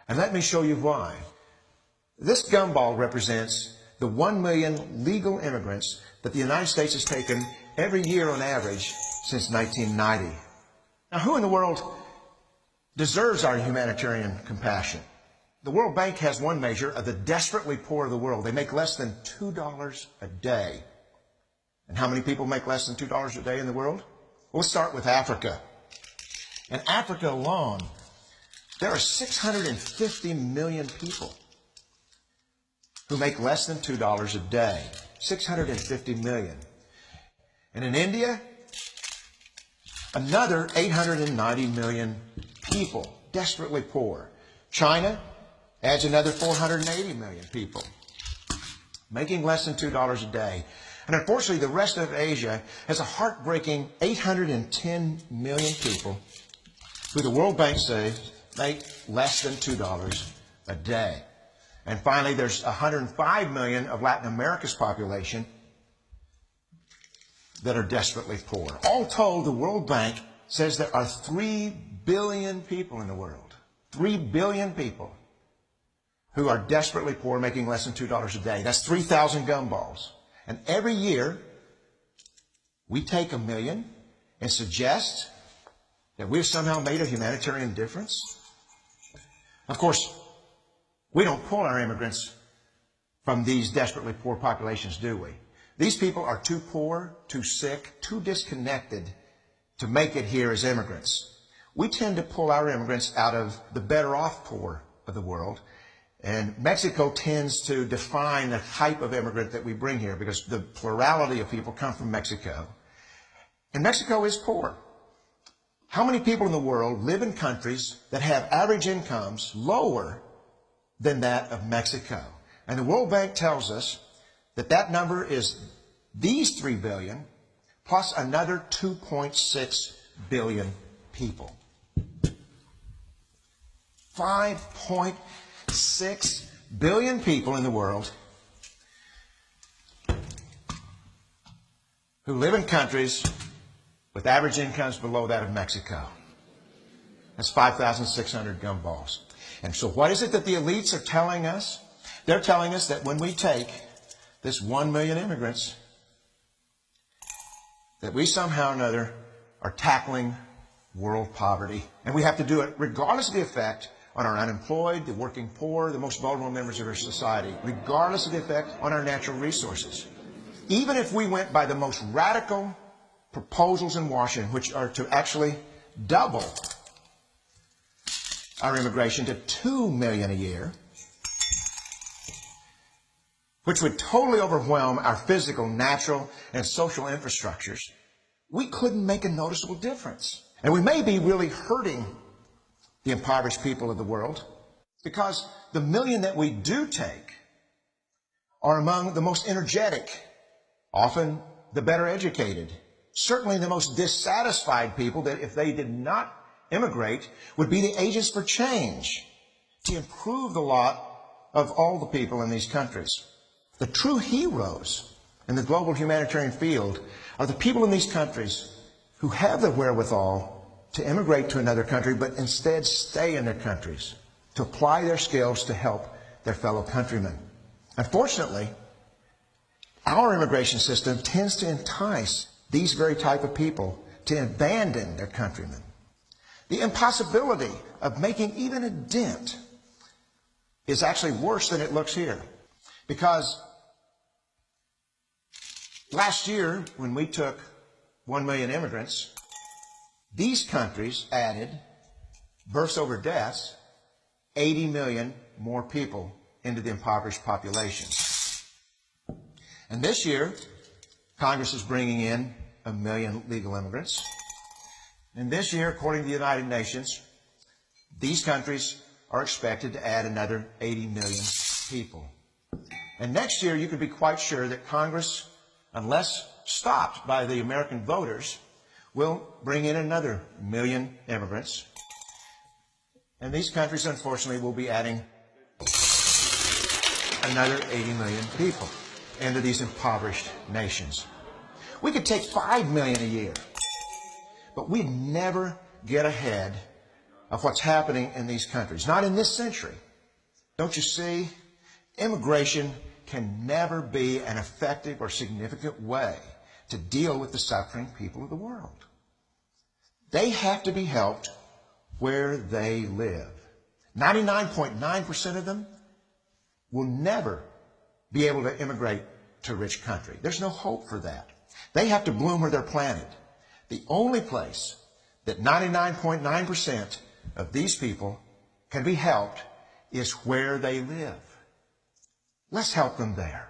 And let me show you why. This gumball represents the 1 million legal immigrants that the United States has taken every year on average since 1990. Now, who in the world deserves our humanitarian compassion? The World Bank has one measure of the desperately poor of the world. They make less than $2 a day. And how many people make less than $2 a day in the world? We'll start with Africa. In Africa alone, there are 650 million people who make less than $2 a day. 650 million. And in India, another 890 million people, desperately poor. China adds another 480 million people, making less than $2 a day. And unfortunately, the rest of Asia has a heartbreaking 810 million people who the World Bank says make less than $2 a day. And finally, there's 105 million of Latin America's population that are desperately poor. All told, the World Bank says there are 3 billion people in the world. 3 billion people who are desperately poor, making less than $2 a day. That's 3,000 gumballs. And every year, we take 1 million and suggest that we've somehow made a humanitarian difference. Of course, we don't pull our immigrants from these desperately poor populations, do we? These people are too poor, too sick, too disconnected to make it here as immigrants. We tend to pull our immigrants out of the better off poor of the world. And Mexico tends to define the type of immigrant that we bring here because the plurality of people come from Mexico. And Mexico is poor. How many people in the world live in countries that have average incomes lower than that of Mexico? And the World Bank tells us that that number is these 3 billion plus another 2.6 billion people. 5.6 billion people in the world who live in countries with average incomes below that of Mexico. That's 5,600 gumballs. And so what is it that the elites are telling us? They're telling us that when we take this 1 million immigrants, that we somehow or another are tackling world poverty. And we have to do it regardless of the effect on our unemployed, the working poor, the most vulnerable members of our society, regardless of the effect on our natural resources. Even if we went by the most radical proposals in Washington, which are to actually double our immigration to 2 million a year, which would totally overwhelm our physical, natural, and social infrastructures, we couldn't make a noticeable difference. And we may be really hurting the impoverished people of the world because the million that we do take are among the most energetic, often the better educated, certainly the most dissatisfied people that if they did not immigrate would be the agents for change to improve the lot of all the people in these countries. The true heroes in the global humanitarian field are the people in these countries who have the wherewithal to immigrate to another country, but instead stay in their countries to apply their skills to help their fellow countrymen. Unfortunately, our immigration system tends to entice these very type of people to abandon their countrymen. The impossibility of making even a dent is actually worse than it looks here. Because last year, when we took 1 million immigrants, these countries added, births over deaths, 80 million more people into the impoverished population. And this year, Congress is bringing in 1 million legal immigrants. And this year, according to the United Nations, these countries are expected to add another 80 million people. And next year, you can be quite sure that Congress, unless stopped by the American voters, will bring in another 1 million immigrants. And these countries, unfortunately, will be adding another 80 million people into these impoverished nations. We could take 5 million a year, but we'd never get ahead of what's happening in these countries. Not in this century. Don't you see? Immigration can never be an effective or significant way to deal with the suffering people of the world. They have to be helped where they live. 99.9% of them will never be able to immigrate to a rich country. There's no hope for that. They have to bloom where they're planted. The only place that 99.9% of these people can be helped is where they live. Let's help them there.